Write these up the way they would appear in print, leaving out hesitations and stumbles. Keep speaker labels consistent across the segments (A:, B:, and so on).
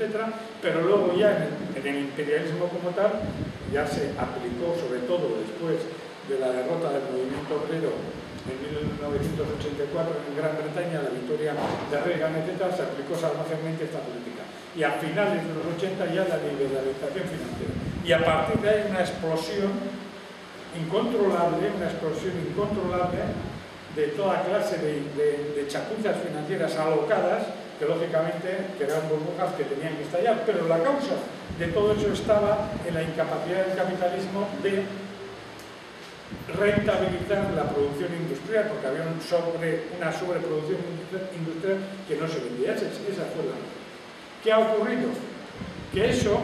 A: etc. Pero luego ya en el imperialismo como tal, ya se aplicó, sobre todo después de la derrota del movimiento obrero en 1984 en Gran Bretaña, la victoria de Reagan, etc., se aplicó salvajemente esta política. Y a finales de los 80 ya la liberalización financiera. Y a partir de ahí una explosión incontrolable de toda clase de chapuzas financieras alocadas, que lógicamente eran burbujas que tenían que estallar. Pero la causa de todo eso estaba en la incapacidad del capitalismo de rentabilizar la producción industrial, porque había una sobreproducción industrial que no se vendía. Esa fue la. ¿Qué ha ocurrido? Que eso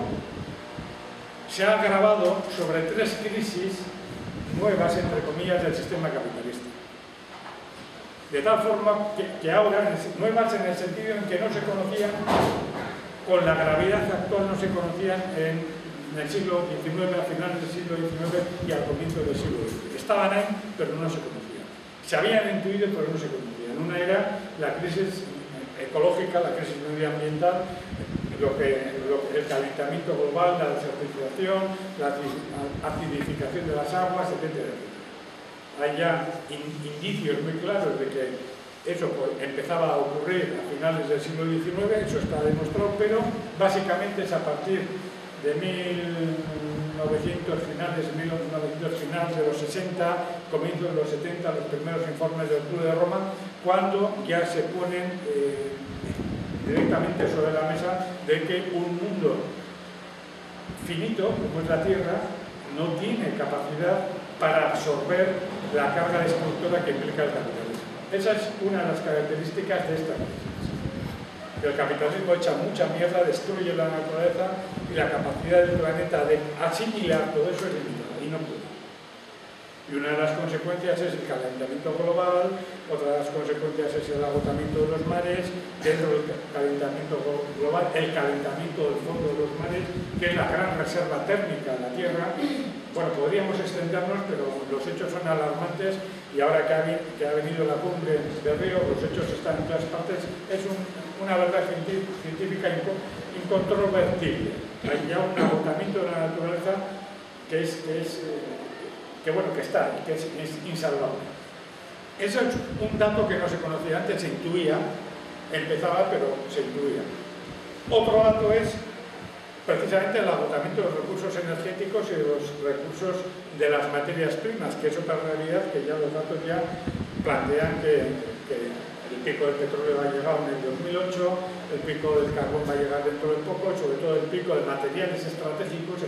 A: se ha agravado sobre 3 crisis nuevas, entre comillas, del sistema capitalista. De tal forma que ahora, nuevas en el sentido en que no se conocían, con la gravedad actual no se conocían en el siglo XIX, a finales del siglo XIX y al comienzo del siglo XX. Estaban ahí, pero no se conocían. Se habían intuido, pero no se conocían. Una era la crisis ecológica, la crisis medioambiental, el calentamiento global, la desertificación, la acidificación de las aguas, etc. Hay ya indicios muy claros de que eso empezaba a ocurrir a finales del siglo XIX, eso está demostrado, pero básicamente es a partir de 1900 finales de los 60, comienzos de los 70, los primeros informes del Club de Roma, cuando ya se ponen directamente sobre la mesa de que un mundo finito, como es la Tierra, no tiene capacidad para absorber la carga destructora que implica el capitalismo. Esa es una de las características de esta crisis. El capitalismo echa mucha mierda, destruye la naturaleza y la capacidad del planeta de asimilar todo eso es limitada y no puede. Y una de las consecuencias es el calentamiento global, otra de las consecuencias es el agotamiento de los mares, dentro del calentamiento global, el calentamiento del fondo de los mares, que es la gran reserva térmica de la Tierra. Bueno, podríamos extendernos, pero los hechos son alarmantes y ahora que ha venido la cumbre de Río, los hechos están en todas partes. Es una verdad científica incontrovertible. Hay ya un agotamiento de la naturaleza que es insalvable. Eso es un dato que no se conocía antes, se intuía, empezaba, pero se intuía. Otro dato es precisamente el agotamiento de los recursos energéticos y de los recursos de las materias primas, que es otra realidad que ya los datos ya plantean que el pico del petróleo ha llegado en el 2008, el pico del carbón va a llegar dentro de poco, sobre todo el pico de materiales estratégicos,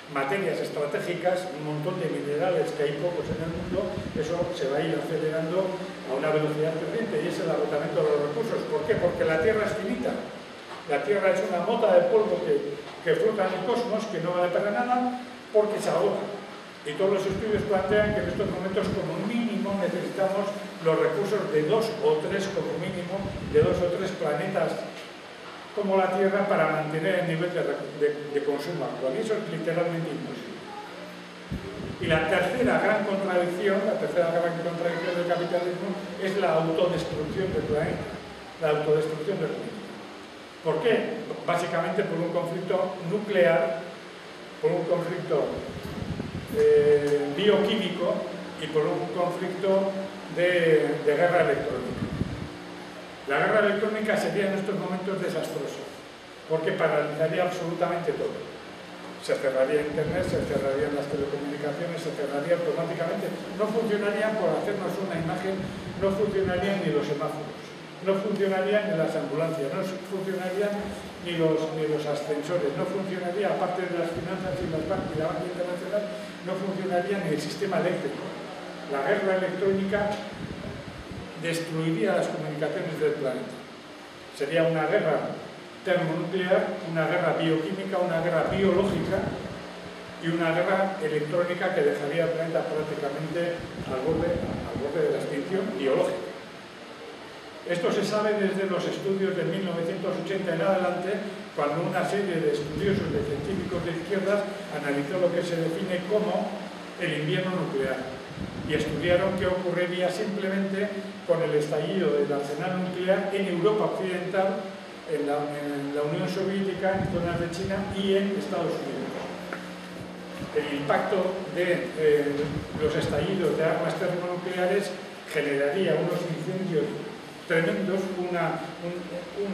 A: materias estratégicas, un montón de minerales que hay pocos en el mundo, eso se va a ir acelerando a una velocidad creciente y es el agotamiento de los recursos. ¿Por qué? Porque la Tierra es finita. La Tierra es una mota de polvo que flota en el cosmos, que no vale para nada, porque se agota. Y todos los estudios plantean que en estos momentos como mínimo necesitamos los recursos de 2 o 3, como mínimo, de 2 o 3 planetas como la Tierra para mantener el nivel de consumo actual. Y eso es literalmente imposible. Y la tercera gran contradicción del capitalismo es la autodestrucción del planeta, la autodestrucción del planeta. ¿Por qué? Básicamente por un conflicto nuclear, por un conflicto bioquímico y por un conflicto de guerra electrónica. La guerra electrónica sería en estos momentos desastrosa, porque paralizaría absolutamente todo. Se cerraría Internet, se cerrarían las telecomunicaciones, se cerraría automáticamente. No funcionarían, por hacernos una imagen, no funcionarían ni los semáforos, no funcionarían ni las ambulancias, no funcionarían ni los ascensores, no funcionaría, aparte de las finanzas y la banca internacional, no funcionaría ni el sistema eléctrico. La guerra electrónica destruiría las comunicaciones del planeta. Sería una guerra termonuclear, una guerra bioquímica, una guerra biológica y una guerra electrónica que dejaría el planeta prácticamente al borde de la extinción biológica. Esto se sabe desde los estudios de 1980 en adelante, cuando una serie de estudiosos, de científicos de izquierdas, analizó lo que se define como el invierno nuclear. Y estudiaron qué ocurriría simplemente con el estallido del arsenal nuclear en Europa occidental en la Unión Soviética, en zonas de China y en Estados Unidos. El impacto de los estallidos de armas termonucleares generaría unos incendios tremendos, una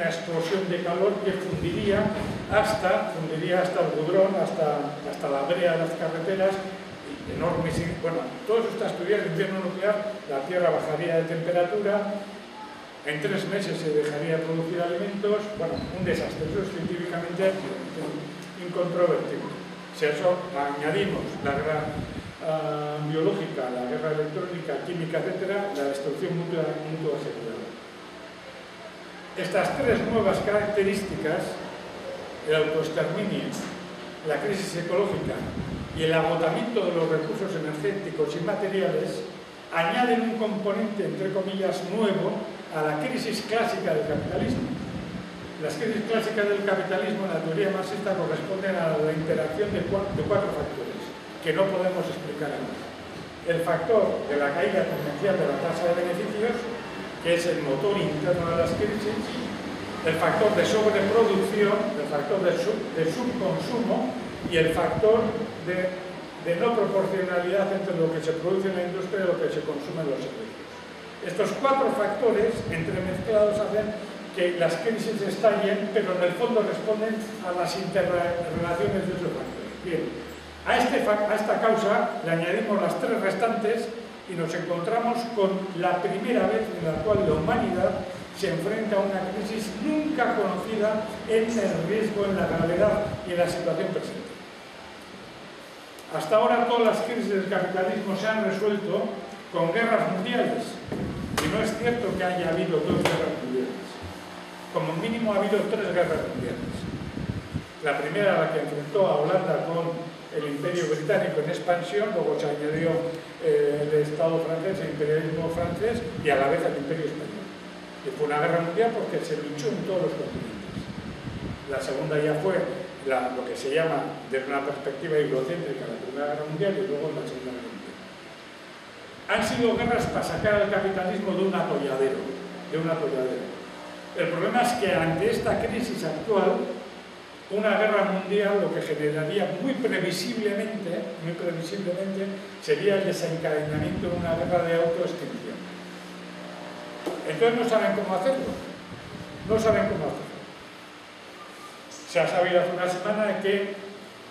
A: explosión de calor que fundiría hasta el algodón, hasta la brea de las carreteras, enormes. Bueno, todo eso está estudiado en invierno nuclear, la Tierra bajaría de temperatura, en 3 meses se dejaría de producir alimentos, bueno, un desastre. Eso es científicamente incontrovertible. Si a eso añadimos la guerra biológica, la guerra electrónica, química, etcétera, la destrucción mutua asegurada. Estas 3 nuevas características, el autoexterminio, la crisis ecológica y el agotamiento de los recursos energéticos y materiales, añaden un componente, entre comillas, nuevo a la crisis clásica del capitalismo. Las crisis clásicas del capitalismo, en la teoría marxista, corresponden a la interacción de 4 factores que no podemos explicar ahora. El factor de la caída tendencial de la tasa de beneficios, que es el motor interno de las crisis, el factor de sobreproducción, el factor de subconsumo y el factor de no proporcionalidad entre lo que se produce en la industria y lo que se consume en los servicios. Estos 4 factores entremezclados hacen que las crisis estallen, pero en el fondo responden a las interrelaciones de esos factores. Bien, a esta causa le añadimos las 3 restantes y nos encontramos con la primera vez en la cual la humanidad se enfrenta a una crisis nunca conocida en el riesgo, en la gravedad y en la situación presente. Hasta ahora todas las crisis del capitalismo se han resuelto con guerras mundiales, y no es cierto que haya habido 2 guerras mundiales. Como mínimo ha habido 3 guerras mundiales. La primera, la que enfrentó a Holanda con el Imperio Británico en expansión, luego se añadió el Estado francés, el imperialismo francés y a la vez el Imperio español. Y fue una guerra mundial porque se luchó en todos los continentes. La segunda ya fue lo que se llama, desde una perspectiva eurocéntrica, la Primera Guerra Mundial y luego la Segunda Guerra Mundial. Han sido guerras para sacar al capitalismo de un atolladero. El problema es que ante esta crisis actual, una guerra mundial lo que generaría muy previsiblemente sería el desencadenamiento de una guerra de autoextinción. Entonces no saben cómo hacerlo. Se ha sabido hace una semana que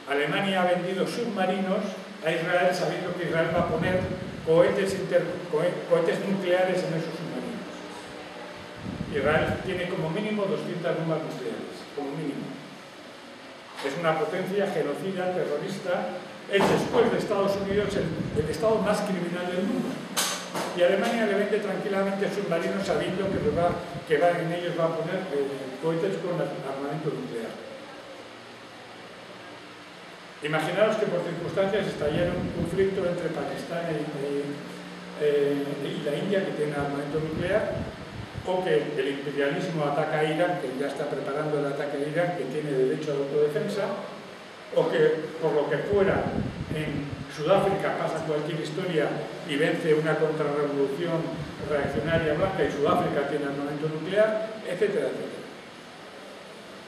A: Alemania ha vendido submarinos a Israel, sabiendo que Israel va a poner cohetes nucleares en esos submarinos. Israel tiene como mínimo 200 bombas nucleares, como mínimo. Es una potencia genocida, terrorista, es después de Estados Unidos el estado más criminal del mundo. Y Alemania le vende tranquilamente submarinos sabiendo que en ellos va a poner cohetes con armamento nuclear. Imaginaos que por circunstancias estallara un conflicto entre Pakistán y la India, que tiene armamento nuclear, o que el imperialismo ataca a Irán, que ya está preparando el ataque a Irán, que tiene derecho a autodefensa, o que por lo que fuera en Sudáfrica pasa cualquier historia y vence una contrarrevolución reaccionaria blanca y Sudáfrica tiene armamento nuclear, etcétera, etcétera.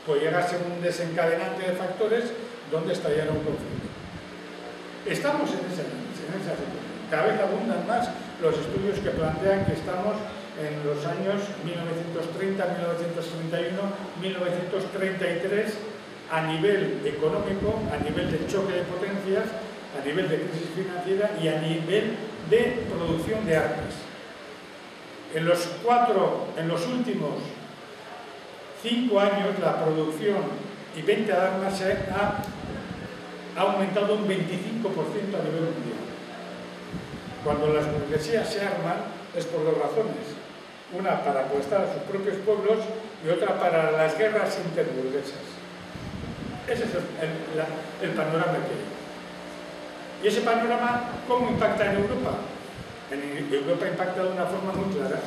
A: Pues llegase un desencadenante de factores donde estallara un conflicto. Estamos en esa situación. Cada vez abundan más los estudios que plantean que estamos en los años 1930, 1931, 1933, a nivel económico, a nivel de choque de potencias, a nivel de crisis financiera y a nivel de producción de armas. En los últimos 5 años, la producción y venta de armas ha aumentado un 25% a nivel mundial. Cuando las burguesías se arman es por 2 razones. Una para apostar a sus propios pueblos y otra para las guerras interburguesas. Ese es el panorama que hay. ¿Y ese panorama cómo impacta en Europa? En Europa impacta de una forma muy clara.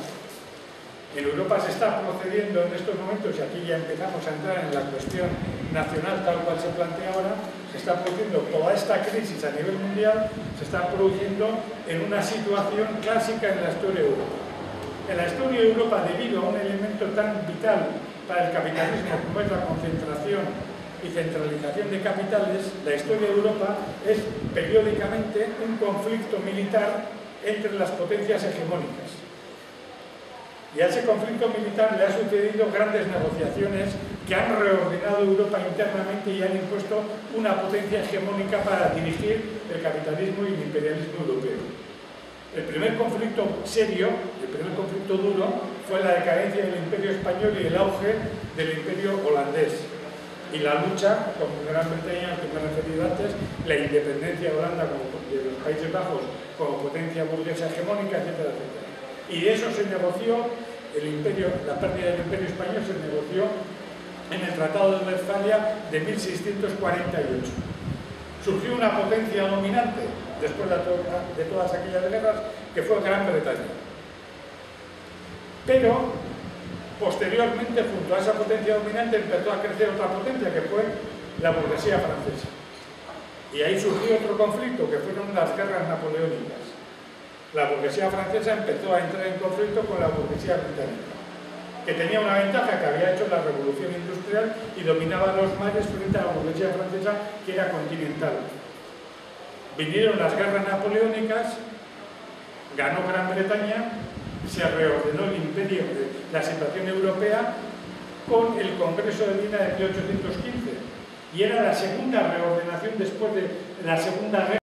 A: En Europa se está procediendo en estos momentos, y aquí ya empezamos a entrar en la cuestión nacional tal cual se plantea ahora, se está produciendo toda esta crisis a nivel mundial, se está produciendo en una situación clásica en la historia de Europa. En la historia de Europa, debido a un elemento tan vital para el capitalismo, como es la concentración y centralización de capitales, la historia de Europa es periódicamente un conflicto militar entre las potencias hegemónicas. Y a ese conflicto militar le ha sucedido grandes negociaciones que han reordenado Europa internamente y han impuesto una potencia hegemónica para dirigir el capitalismo y el imperialismo europeo. El primer conflicto serio, el primer conflicto duro, fue la decadencia del Imperio español y el auge del Imperio holandés. Y la lucha con Gran Bretaña, al que me he referido antes, la independencia de Holanda de los Países Bajos como potencia burguesa hegemónica, etcétera, etcétera. Y eso se negoció, la pérdida del Imperio español se negoció en el Tratado de Westfalia de 1648. Surgió una potencia dominante después de todas aquellas guerras, que fue Gran Bretaña. Pero, posteriormente, junto a esa potencia dominante, empezó a crecer otra potencia, que fue la burguesía francesa. Y ahí surgió otro conflicto, que fueron las guerras napoleónicas. La burguesía francesa empezó a entrar en conflicto con la burguesía británica, que tenía una ventaja que había hecho la revolución industrial y dominaba los mares frente a la burguesía francesa, que era continental. Vinieron las guerras napoleónicas, ganó Gran Bretaña, se reordenó el imperio, la situación europea, con el Congreso de Viena de 1815. Y era la segunda reordenación después de la Segunda Guerra